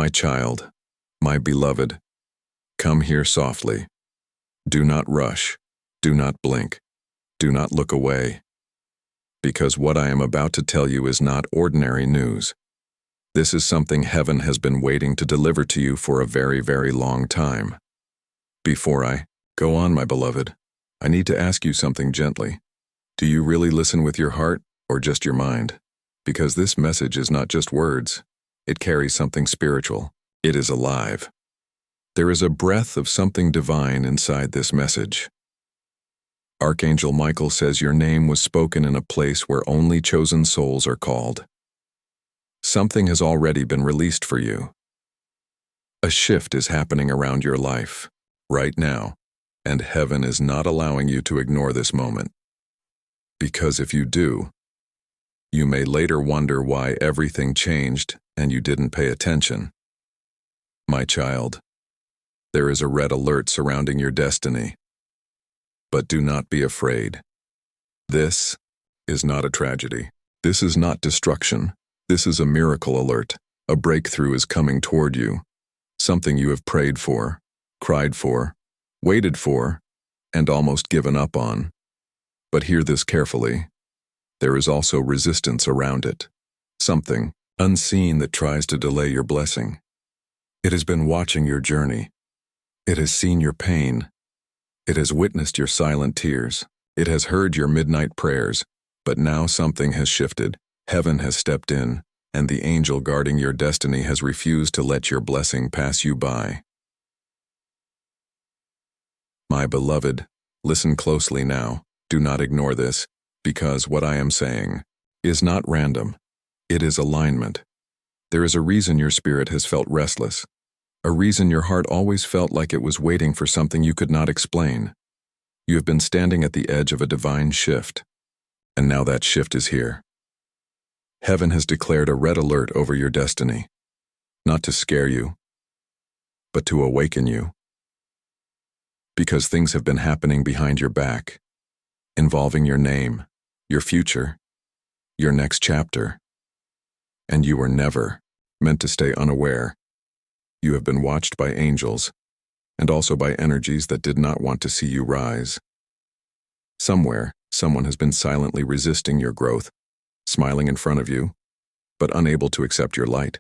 My child, my beloved, come here softly. Do not rush. Do not blink. Do not look away. Because what I am about to tell you is not ordinary news. This is something heaven has been waiting to deliver to you for a very, very long time. Before I go on, my beloved, I need to ask you something gently. Do you really listen with your heart or just your mind? Because this message is not just words. It carries something spiritual. It is alive. There is a breath of something divine inside this message. Archangel Michael says your name was spoken in a place where only chosen souls are called. Something has already been released for you. A shift is happening around your life, right now, and heaven is not allowing you to ignore this moment. Because if you do, you may later wonder why everything changed and you didn't pay attention. My child, there is a red alert surrounding your destiny. But do not be afraid. This is not a tragedy. This is not destruction. This is a miracle alert. A breakthrough is coming toward you. Something you have prayed for, cried for, waited for, and almost given up on. But hear this carefully. There is also resistance around it. Something unseen that tries to delay your blessing. It has been watching your journey. It has seen your pain. It has witnessed your silent tears. It has heard your midnight prayers. But now something has shifted. Heaven has stepped in, and the angel guarding your destiny has refused to let your blessing pass you by. My beloved, listen closely now. Do not ignore this, because what I am saying is not random. It is alignment. There is a reason your spirit has felt restless. A reason your heart always felt like it was waiting for something you could not explain. You have been standing at the edge of a divine shift, and now that shift is here. Heaven has declared a red alert over your destiny, not to scare you, but to awaken you. Because things have been happening behind your back, involving your name, your future, your next chapter, and you were never meant to stay unaware. You have been watched by angels, and also by energies that did not want to see you rise. Somewhere, someone has been silently resisting your growth, smiling in front of you, but unable to accept your light.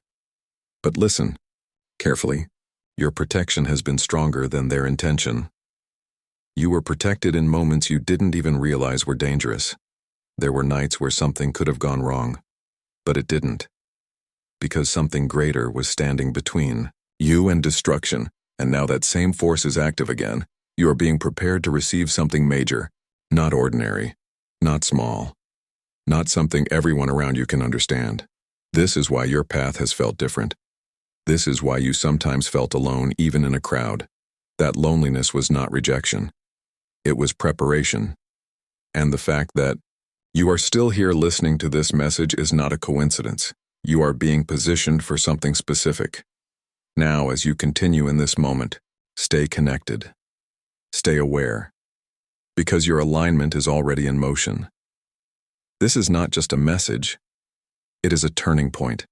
But listen, carefully, your protection has been stronger than their intention. You were protected in moments you didn't even realize were dangerous. There were nights where something could have gone wrong, but it didn't. Because something greater was standing between you and destruction, and now that same force is active again. You are being prepared to receive something major, not ordinary, not small, not something everyone around you can understand. This is why your path has felt different. This is why you sometimes felt alone even in a crowd. That loneliness was not rejection. It was preparation. And the fact that you are still here listening to this message is not a coincidence. You are being positioned for something specific. Now, as you continue in this moment, stay connected. Stay aware. Because your alignment is already in motion. This is not just a message. It is a turning point.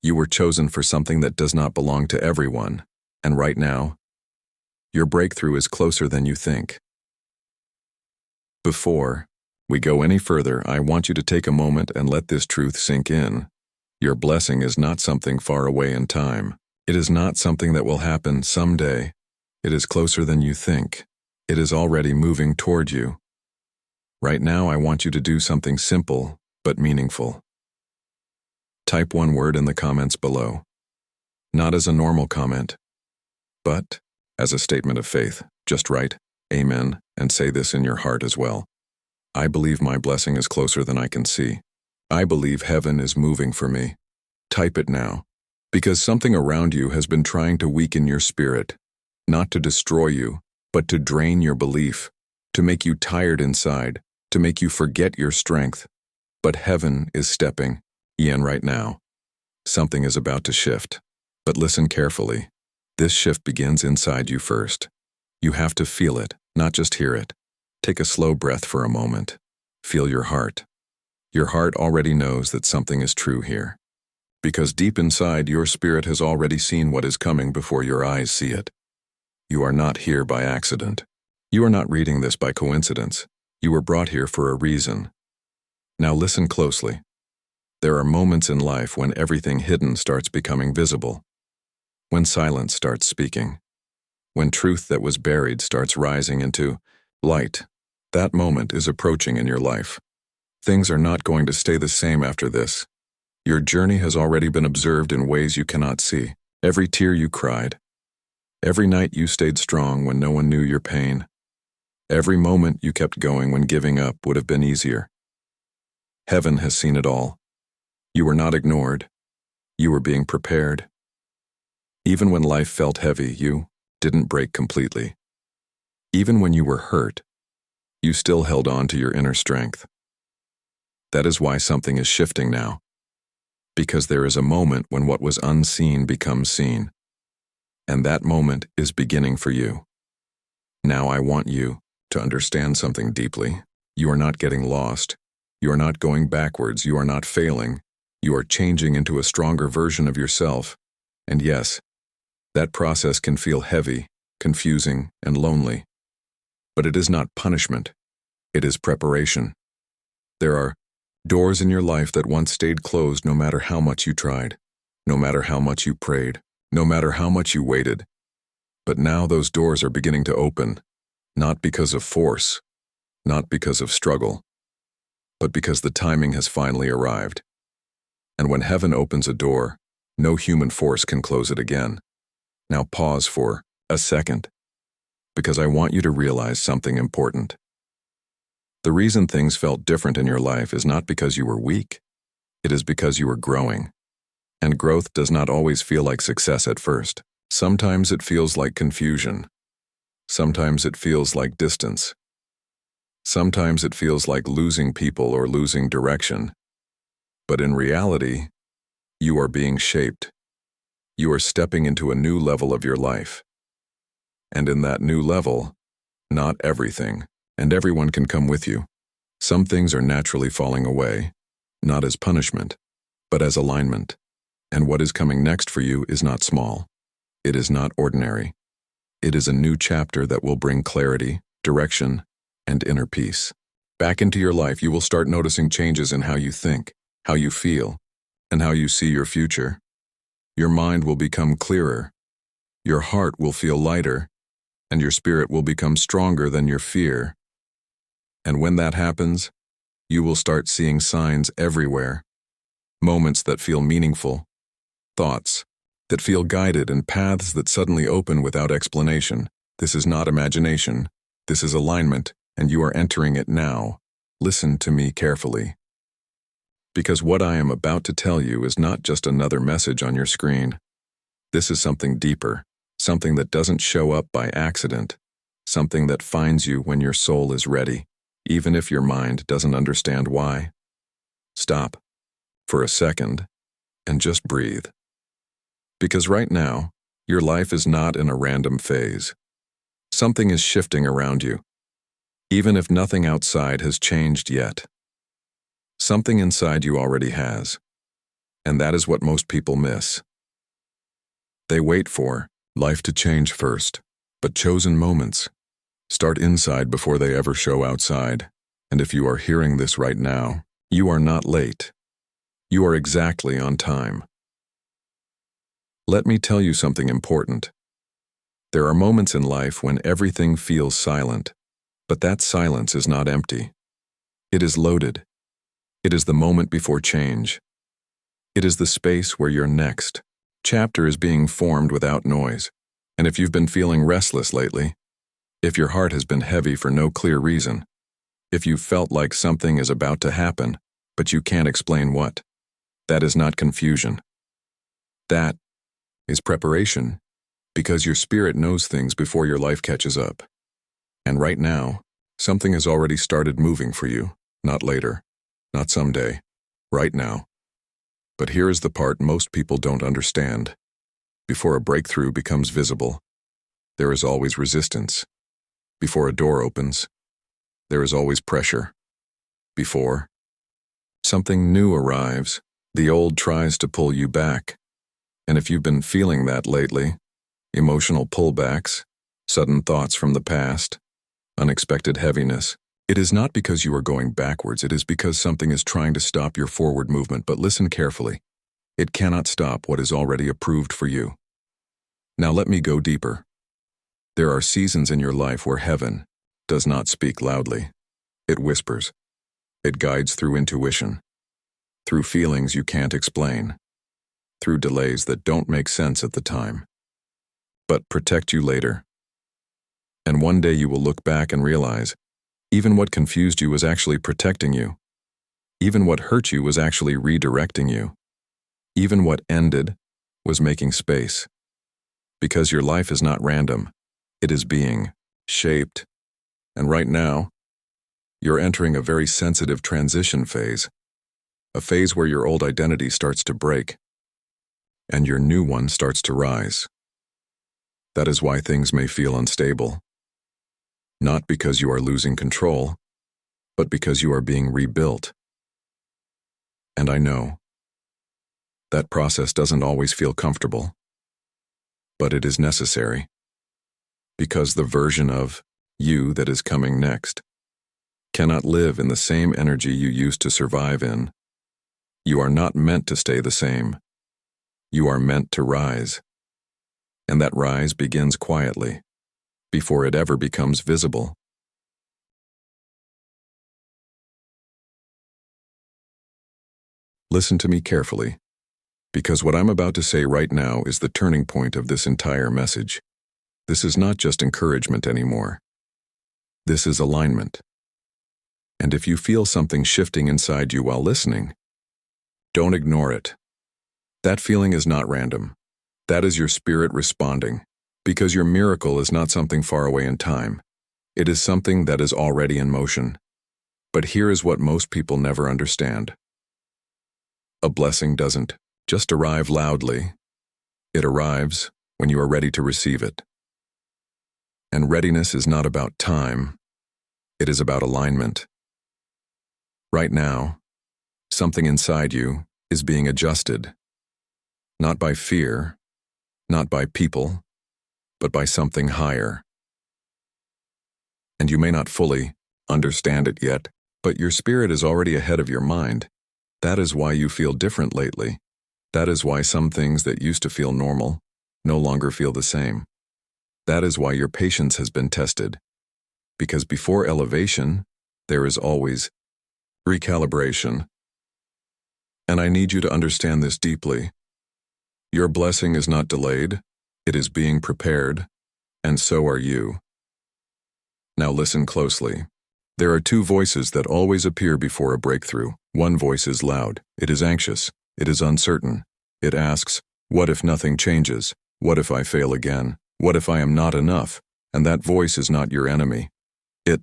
You were chosen for something that does not belong to everyone, and right now, your breakthrough is closer than you think. Before we go any further, I want you to take a moment and let this truth sink in. Your blessing is not something far away in time. It is not something that will happen someday. It is closer than you think. It is already moving toward you. Right now, I want you to do something simple but meaningful. Type one word in the comments below. Not as a normal comment, but as a statement of faith. Just write Amen and say this in your heart as well. I believe my blessing is closer than I can see. I believe heaven is moving for me. Type it now, because something around you has been trying to weaken your spirit, not to destroy you, but to drain your belief, to make you tired inside, to make you forget your strength. But heaven is stepping in right now. Something is about to shift. But listen carefully. This shift begins inside you first. You have to feel it, not just hear it. Take a slow breath for a moment. Feel your heart. Your heart already knows that something is true here. Because deep inside, your spirit has already seen what is coming before your eyes see it. You are not here by accident. You are not reading this by coincidence. You were brought here for a reason. Now listen closely. There are moments in life when everything hidden starts becoming visible. When silence starts speaking. When truth that was buried starts rising into light. That moment is approaching in your life. Things are not going to stay the same after this. Your journey has already been observed in ways you cannot see. Every tear you cried. Every night you stayed strong when no one knew your pain. Every moment you kept going when giving up would have been easier. Heaven has seen it all. You were not ignored. You were being prepared. Even when life felt heavy, you didn't break completely. Even when you were hurt, you still held on to your inner strength. That is why something is shifting now. Because there is a moment when what was unseen becomes seen. And that moment is beginning for you. Now I want you to understand something deeply. You are not getting lost. You are not going backwards. You are not failing. You are changing into a stronger version of yourself. And yes, that process can feel heavy, confusing, and lonely. But it is not punishment. It is preparation. There are doors in your life that once stayed closed no matter how much you tried, no matter how much you prayed, no matter how much you waited. But now those doors are beginning to open, not because of force, not because of struggle, but because the timing has finally arrived. And when heaven opens a door, no human force can close it again. Now pause for a second, because I want you to realize something important. The reason things felt different in your life is not because you were weak. It is because you were growing. And growth does not always feel like success at first. Sometimes it feels like confusion. Sometimes it feels like distance. Sometimes it feels like losing people or losing direction. But in reality, you are being shaped. You are stepping into a new level of your life. And in that new level, not everything and everyone can come with you. Some things are naturally falling away, not as punishment, but as alignment. And what is coming next for you is not small. It is not ordinary. It is a new chapter that will bring clarity, direction, and inner peace. Back into your life, you will start noticing changes in how you think, how you feel, and how you see your future. Your mind will become clearer. Your heart will feel lighter, and your spirit will become stronger than your fear. And when that happens, you will start seeing signs everywhere. Moments that feel meaningful. Thoughts that feel guided, and paths that suddenly open without explanation. This is not imagination. This is alignment, and you are entering it now. Listen to me carefully. Because what I am about to tell you is not just another message on your screen. This is something deeper, something that doesn't show up by accident, something that finds you when your soul is ready, even if your mind doesn't understand why. Stop for a second and just breathe. Because right now, your life is not in a random phase. Something is shifting around you, even if nothing outside has changed yet. Something inside you already has, and that is what most people miss. They wait for life to change first, but chosen moments start inside before they ever show outside. And if you are hearing this right now, you are not late. You are exactly on time. Let me tell you something important. There are moments in life when everything feels silent, but that silence is not empty. It is loaded. It is the moment before change. It is the space where your next chapter is being formed without noise. And if you've been feeling restless lately, if your heart has been heavy for no clear reason, if you felt like something is about to happen, but you can't explain what, that is not confusion. That is preparation, because your spirit knows things before your life catches up. And right now, something has already started moving for you, not later, not someday, right now. But here is the part most people don't understand. Before a breakthrough becomes visible, there is always resistance. Before a door opens, there is always pressure. Before something new arrives, The old tries to pull you back. And if you've been feeling that lately, emotional pullbacks, sudden thoughts from the past, unexpected heaviness, it is not because you are going backwards, it is because something is trying to stop your forward movement. But listen carefully. It cannot stop what is already approved for you. Now let me go deeper. There are seasons in your life where heaven does not speak loudly. It whispers. It guides through intuition, through feelings you can't explain, through delays that don't make sense at the time, but protect you later. And one day you will look back and realize, even what confused you was actually protecting you. Even what hurt you was actually redirecting you. Even what ended was making space. Because your life is not random. It is being shaped. And right now, you're entering a very sensitive transition phase. A phase where your old identity starts to break. And your new one starts to rise. That is why things may feel unstable. Not because you are losing control, but because you are being rebuilt. And I know that process doesn't always feel comfortable, but it is necessary, because the version of you that is coming next cannot live in the same energy you used to survive in. You are not meant to stay the same. You are meant to rise. And that rise begins quietly, before it ever becomes visible. Listen to me carefully, because what I'm about to say right now is the turning point of this entire message. This is not just encouragement anymore. This is alignment. And if you feel something shifting inside you while listening, don't ignore it. That feeling is not random. That is your spirit responding. Because your miracle is not something far away in time. It is something that is already in motion. But here is what most people never understand. A blessing doesn't just arrive loudly. It arrives when you are ready to receive it. And readiness is not about time. It is about alignment. Right now, something inside you is being adjusted. Not by fear, not by people, but by something higher. And you may not fully understand it yet, but your spirit is already ahead of your mind. That is why you feel different lately. That is why some things that used to feel normal no longer feel the same. That is why your patience has been tested. Because before elevation, there is always recalibration. And I need you to understand this deeply. Your blessing is not delayed. It is being prepared, and so are you. Now listen closely. There are two voices that always appear before a breakthrough. One voice is loud. It is anxious. It is uncertain. It asks, what if nothing changes? What if I fail again? What if I am not enough? And that voice is not your enemy. It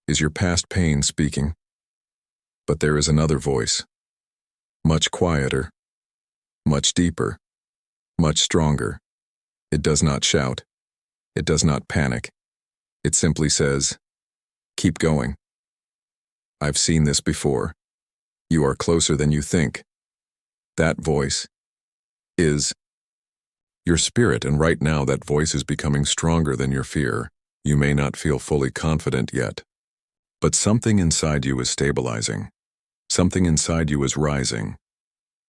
is your past pain speaking. But there is another voice, much quieter, much deeper, much stronger. It does not shout. It does not panic. It simply says, keep going. I've seen this before. You are closer than you think. That voice is your spirit, and right now that voice is becoming stronger than your fear. You may not feel fully confident yet, but something inside you is stabilizing. Something inside you is rising.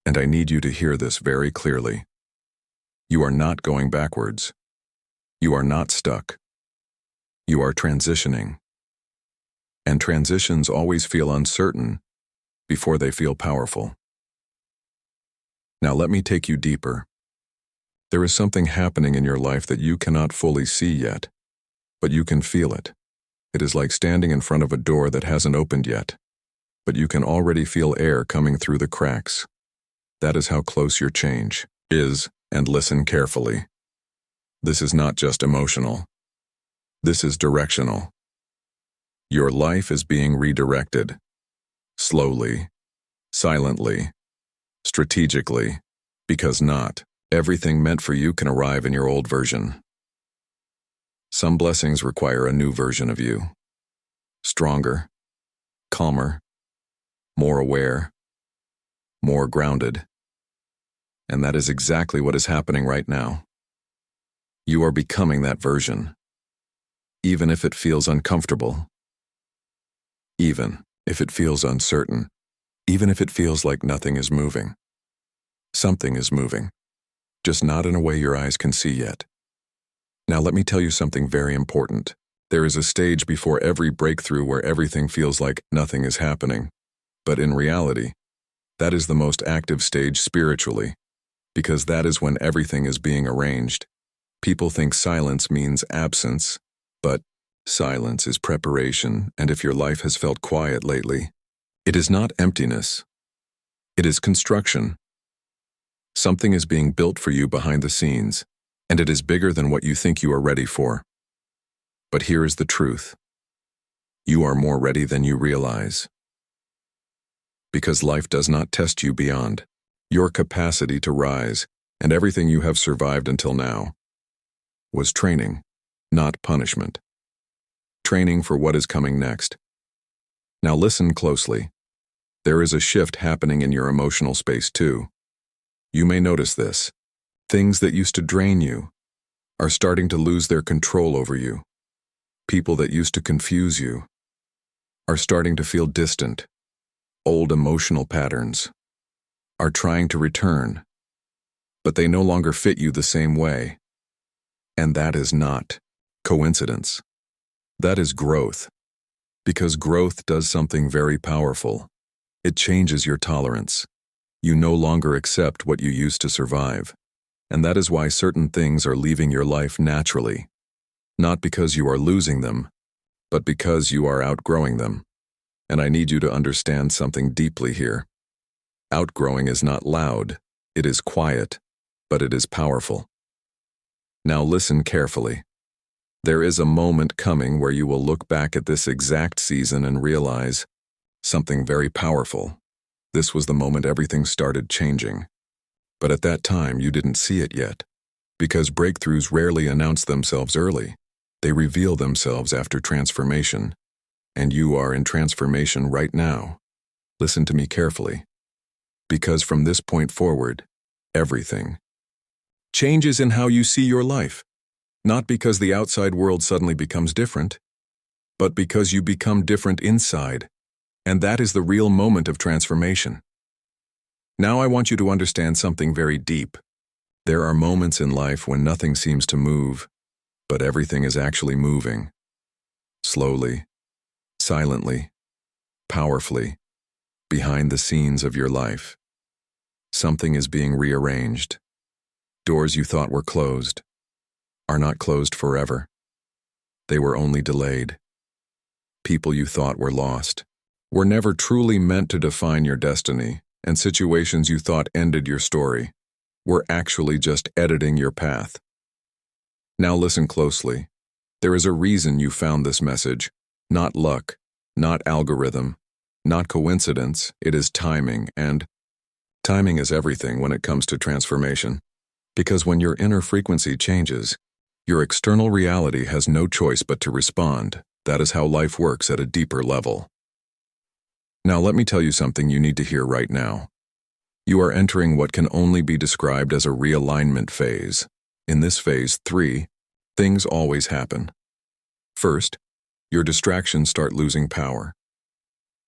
And I need you to hear this very clearly. You are not going backwards. You are not stuck. You are transitioning. And transitions always feel uncertain before they feel powerful. Now let me take you deeper. There is something happening in your life that you cannot fully see yet, but you can feel it. It is like standing in front of a door that hasn't opened yet, but you can already feel air coming through the cracks. That is how close your change is, and listen carefully. This is not just emotional. This is directional. Your life is being redirected. Slowly, silently, strategically, because not everything meant for you can arrive in your old version. Some blessings require a new version of you. Stronger, calmer, more aware, more grounded. And that is exactly what is happening right now. You are becoming that version, even if it feels uncomfortable, even if it feels uncertain, even if it feels like nothing is moving. Something is moving, just not in a way your eyes can see yet. Now let me tell you something very important. There is a stage before every breakthrough where everything feels like nothing is happening. But in reality, that is the most active stage spiritually, because that is when everything is being arranged. People think silence means absence, but silence is preparation, and if your life has felt quiet lately, it is not emptiness. It is construction. Something is being built for you behind the scenes, and it is bigger than what you think you are ready for. But here is the truth. You are more ready than you realize. Because life does not test you beyond your capacity to rise, and everything you have survived until now was training, not punishment. Training for what is coming next. Now listen closely. There is a shift happening in your emotional space too. You may notice this. Things that used to drain you are starting to lose their control over you. People that used to confuse you are starting to feel distant. Old emotional patterns are trying to return, but they no longer fit you the same way. And that is not coincidence. That is growth. Because growth does something very powerful. It changes your tolerance. You no longer accept what you used to survive. And that is why certain things are leaving your life naturally. Not because you are losing them, but because you are outgrowing them. And I need you to understand something deeply here. Outgrowing is not loud, it is quiet, but it is powerful. Now listen carefully. There is a moment coming where you will look back at this exact season and realize something very powerful. This was the moment everything started changing. But at that time, you didn't see it yet. Because breakthroughs rarely announce themselves early. They reveal themselves after transformation. And you are in transformation right now. Listen to me carefully. Because from this point forward, everything changes in how you see your life. Not because the outside world suddenly becomes different, but because you become different inside. And that is the real moment of transformation. Now I want you to understand something very deep. There are moments in life when nothing seems to move, but everything is actually moving. Slowly, silently, powerfully, behind the scenes of your life. Something is being rearranged. Doors you thought were closed are not closed forever. They were only delayed. People you thought were lost were never truly meant to define your destiny, and situations you thought ended your story were actually just editing your path. Now listen closely. There is a reason you found this message. Not luck, not algorithm, not coincidence. It is timing, and timing is everything when it comes to transformation. Because when your inner frequency changes, your external reality has no choice but to respond. That is how life works at a deeper level. Now let me tell you something you need to hear right now. You are entering what can only be described as a realignment phase. In this phase 3, things always happen. First, your distractions start losing power.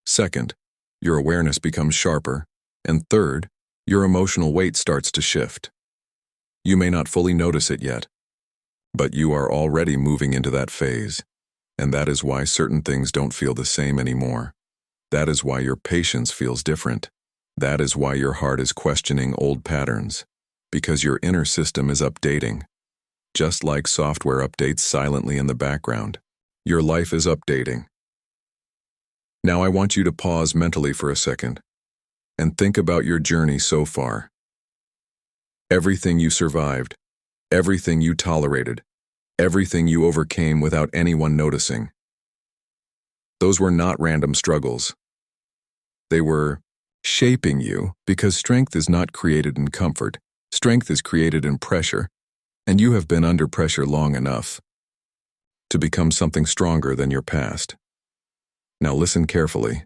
Second, your awareness becomes sharper. And third, your emotional weight starts to shift. You may not fully notice it yet, but you are already moving into that phase. And that is why certain things don't feel the same anymore. That is why your patience feels different. That is why your heart is questioning old patterns. Because your inner system is updating. Just like software updates silently in the background, your life is updating. Now I want you to pause mentally for a second and think about your journey so far. Everything you survived, everything you tolerated, everything you overcame without anyone noticing. Those were not random struggles. They were shaping you, because strength is not created in comfort. Strength is created in pressure, and you have been under pressure long enough to become something stronger than your past. Now listen carefully.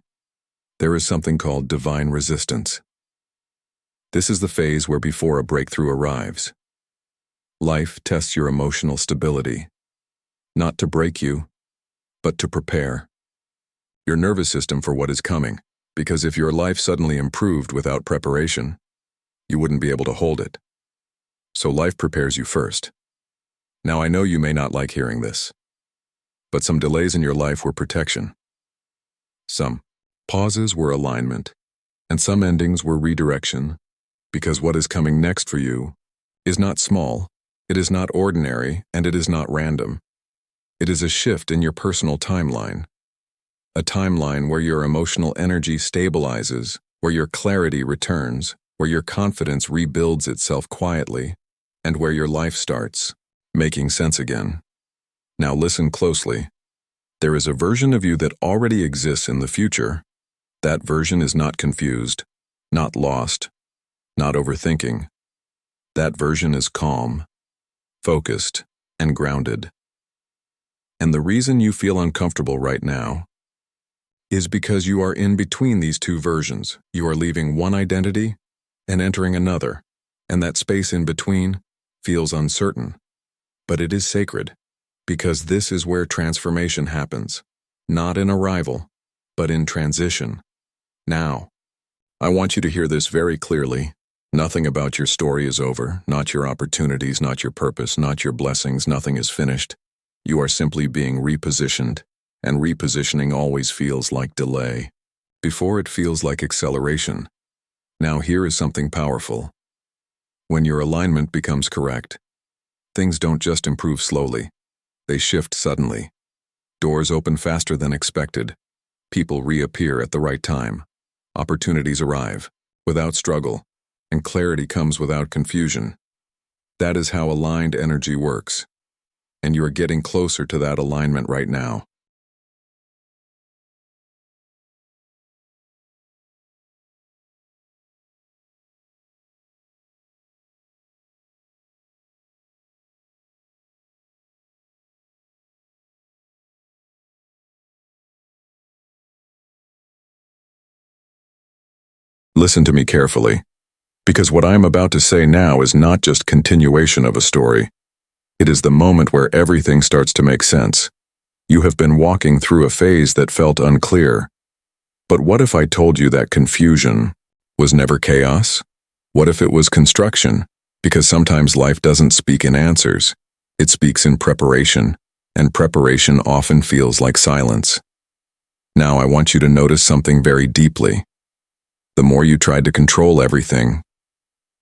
There is something called divine resistance. This is the phase where before a breakthrough arrives. Life tests your emotional stability, not to break you, but to prepare your nervous system for what is coming, because if your life suddenly improved without preparation, you wouldn't be able to hold it. So life prepares you first. Now I know you may not like hearing this, but some delays in your life were protection. Some pauses were alignment, and some endings were redirection, because what is coming next for you is not small, it is not ordinary, and it is not random. It is a shift in your personal timeline. A timeline where your emotional energy stabilizes, where your clarity returns, where your confidence rebuilds itself quietly, and where your life starts making sense again. Now listen closely. There is a version of you that already exists in the future. That version is not confused, not lost, not overthinking. That version is calm, focused, and grounded. And the reason you feel uncomfortable right now is because you are in between these two versions. You are leaving one identity and entering another, and that space in between feels uncertain. But it is sacred, because this is where transformation happens, not in arrival, but in transition. Now, I want you to hear this very clearly. Nothing about your story is over, not your opportunities, not your purpose, not your blessings, nothing is finished. You are simply being repositioned, and repositioning always feels like delay. Before it feels like acceleration. Now here is something powerful. When your alignment becomes correct, things don't just improve slowly, they shift suddenly. Doors open faster than expected. People reappear at the right time. Opportunities arrive, without struggle, and clarity comes without confusion. That is how aligned energy works. And you are getting closer to that alignment right now. Listen to me carefully, because what I am about to say now is not just continuation of a story. It is the moment where everything starts to make sense. You have been walking through a phase that felt unclear. But what if I told you that confusion was never chaos? What if it was construction? Because sometimes life doesn't speak in answers. It speaks in preparation, and preparation often feels like silence. Now I want you to notice something very deeply. The more you tried to control everything,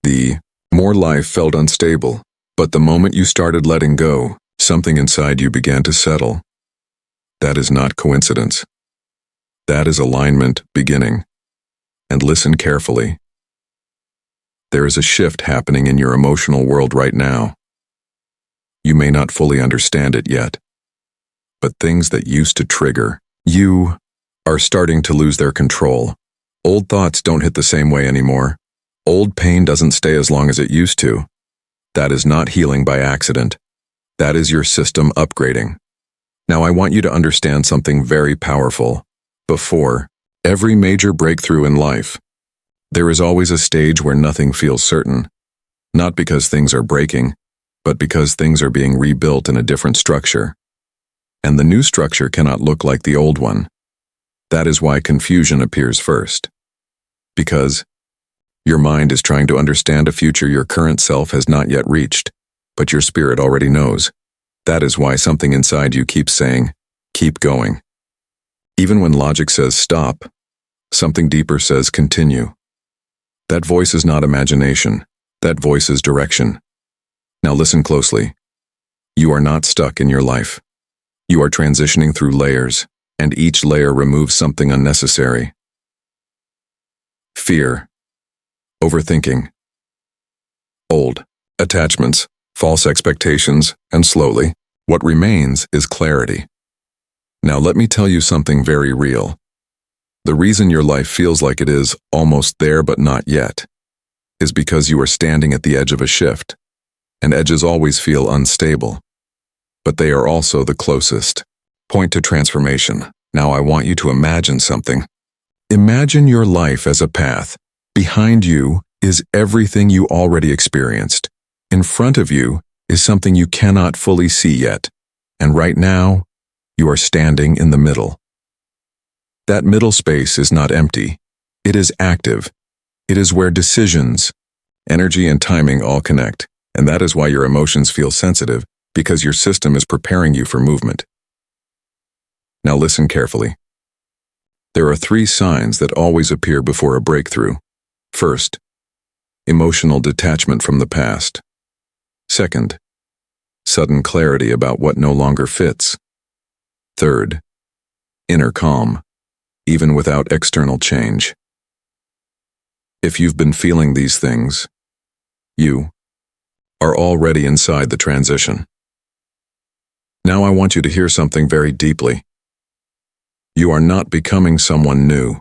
the more life felt unstable. But the moment you started letting go, something inside you began to settle. That is not coincidence. That is alignment beginning. And listen carefully. There is a shift happening in your emotional world right now. You may not fully understand it yet, but things that used to trigger you are starting to lose their control. Old thoughts don't hit the same way anymore. Old pain doesn't stay as long as it used to. That is not healing by accident. That is your system upgrading. Now I want you to understand something very powerful. Before every major breakthrough in life, there is always a stage where nothing feels certain. Not because things are breaking, but because things are being rebuilt in a different structure. And the new structure cannot look like the old one. That is why confusion appears first. Because your mind is trying to understand a future your current self has not yet reached, but your spirit already knows. That is why something inside you keeps saying, keep going. Even when logic says stop, something deeper says continue. That voice is not imagination. That voice is direction. Now listen closely. You are not stuck in your life. You are transitioning through layers, and each layer removes something unnecessary. Fear, overthinking, old attachments, false expectations, and slowly, what remains is clarity. Now let me tell you something very real. The reason your life feels like it is almost there but not yet is because you are standing at the edge of a shift, and edges always feel unstable. But they are also the closest point to transformation. Now I want you to imagine something. Imagine your life as a path. Behind you is everything you already experienced. In front of you is something you cannot fully see yet, and right now, you are standing in the middle. That middle space is not empty. It is active. It is where decisions, energy, and timing all connect, and that is why your emotions feel sensitive, because your system is preparing you for movement. Now listen carefully. There are 3 signs that always appear before a breakthrough. First, emotional detachment from the past. Second, sudden clarity about what no longer fits. Third, inner calm, even without external change. If you've been feeling these things, you are already inside the transition. Now I want you to hear something very deeply. You are not becoming someone new.